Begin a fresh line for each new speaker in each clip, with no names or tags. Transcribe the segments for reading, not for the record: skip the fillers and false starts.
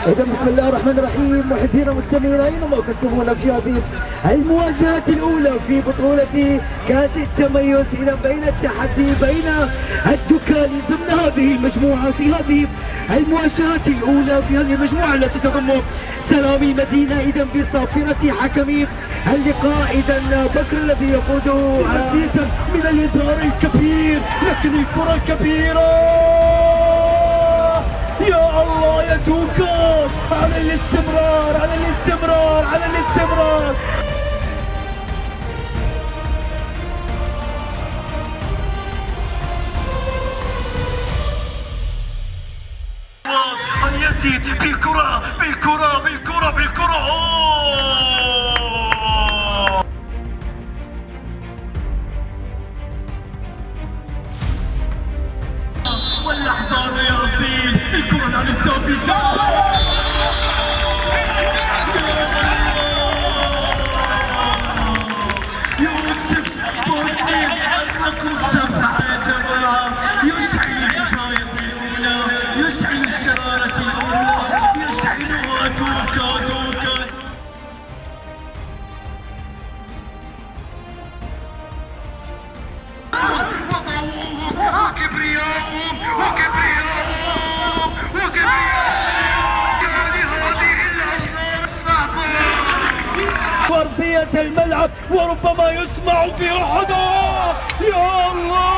إذا بسم الله الرحمن الرحيم، محبينا المستمعين أينما كنتم في هذه المواجهة الأولى في بطولة كأس التميز، إذا بين التحدي بين الدكان ضمن هذه المجموعة في هذه المواجهة الأولى في هذه المجموعة التي تضم سلامي مدينة إذا بصافرة حكم اللقاء. إذا بكر الذي يقود عزيزا من الإدار الكبير، لكن الكرة الكبيرة يا الله يا توكا، على الاستمرار على الاستمرار على الاستمرار. أن يأتي بالكرة بالكرة بالكرة بالكرة. والأحضان ياسين، الكرة على الثابت. يوسف بوطني رقم 7 يا جماعة، يشعل البداية الأولى، يشعل الشرارة الأولى، يشعلها توكا توكا. وكبرياء وكبرياء وكبرياء، يعني هذه الأمور الصعبة. أرضية الملعب وربما يسمع في أحدها. يا الله،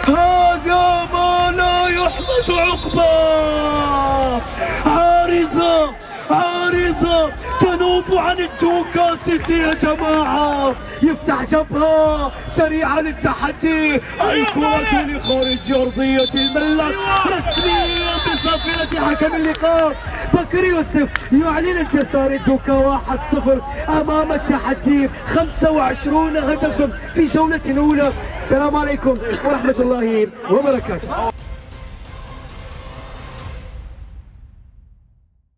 هذا ما لا يحمد عقباه. عارضة عارضة تنوب عن الدوكا سيتي يا جماعة، يفتح جبهة سريعا للتحدي. الكرة لخارج أرضية الملعب رسميا بصافرة حكم اللقاء. بكر يوسف يعلن انتصار الدوكا 1-0 أمام التحدي، 25 هدفا في جولة أولى. السلام عليكم ورحمة الله وبركاته.